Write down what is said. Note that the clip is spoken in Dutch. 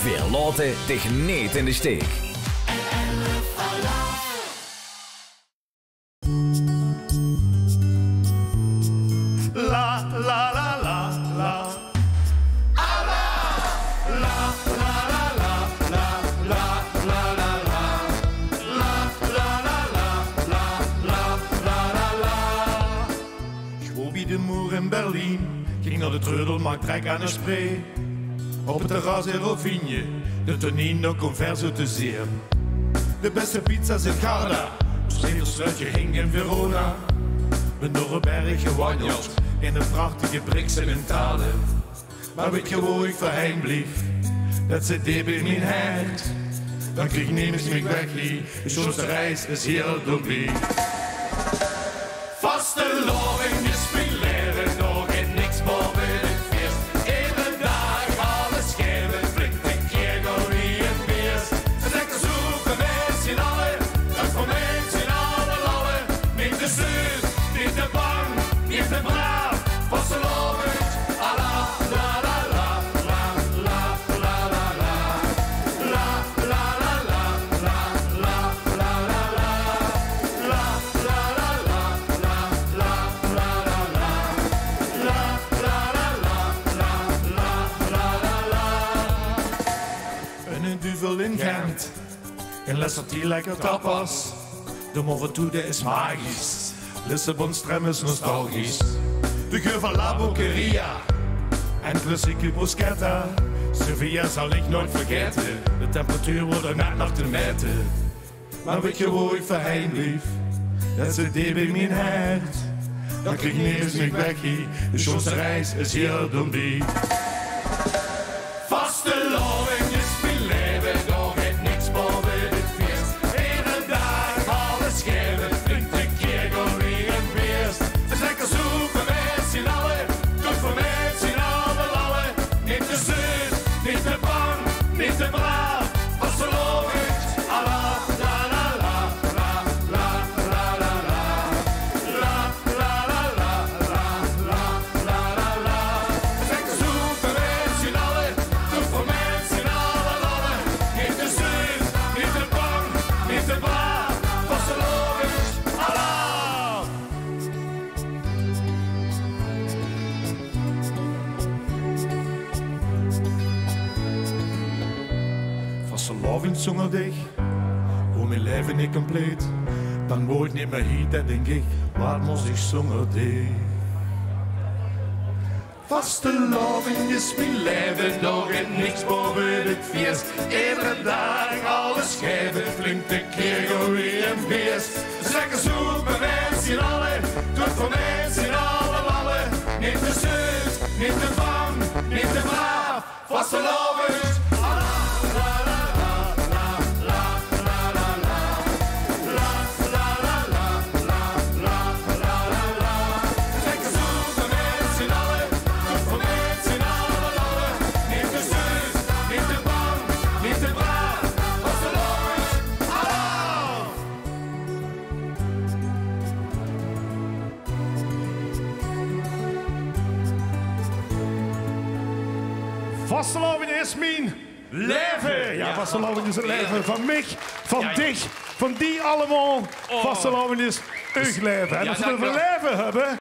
Wir laten dich niet in de steek. La la la la la. De moer in Berlijn ging naar de Treudelmarkt, trek aan de Spree. Op het terras in Rovigne, de Tonino Converso te zeer. De beste pizza's in Garda, het sluitje hing in Verona. Ben door een berg gewandeld, in de prachtige Brixen in Talen. Maar weet je waar ik voorheen bleef? Dat zit diep in mijn hart. Dan kreeg ik niets meer weg hier, de schoonste reis is heel voorbij. Vaste loving is spelen, nog in niks boven het feest. Iedere dag alles geven, flink een keer gewoon wie het meest. Het lekker zoeken, wij zien alle, dat voor mij zien alle lallen. Niet te zuur, niet te bang, niet te braaf, vaste loving. La la la la la la la la la la la la la la la la la duvel in Gent. In Lessertie lekker tapas. De Morventoede is magisch. Lissabon strem is nostalgisch. De geur van La Boqueria. En klassieke bruschetta. Sevilla zal ik nooit vergeten. De temperatuur wordt er net nog te meten. Maar weet je waar ik voorheen bleef? Dat zit diep in mijn hart. Dan kreeg ik niets meer weg hier. De schoonste reis is heel voorbij. Vaste loving is mijn leven, nog het niks boven het feest. Iedere dag alles geven, flink een keer gewoon wie een beest. Het is lekker zoeken, wij zien alle, goed voor mij zien alle lallen. Niet te zuur, niet te bang, niet te braaf, vaste loving. La la la la la la la la la la la la la la la la la la. Het is lekker zoeken, wij zien alle. Voor mensen alle lallen, niet te zuur, niet te bang, niet te braaf, vaste loving, Allah! Vaste loving zonder dich, hoe mijn leven niet compleet, dan word niet meer hier, dat denk ik, wat moest ik zonder dich? Vaste loving is mijn leven, nog in niks boven het feest. Iedere dag alles geven, flink een keer gewoon wie een beest. Dus lekker zoeken, wij zien alle, goed voor mij zien alle lallen. Niet te zuur, niet te bang, niet te braaf, vaste loving. Vasteloving is mijn leven. Ja, vasteloving is het leven van mij, van dich, van die allemaal. Vasteloving is uw leven. En als we het leven hebben...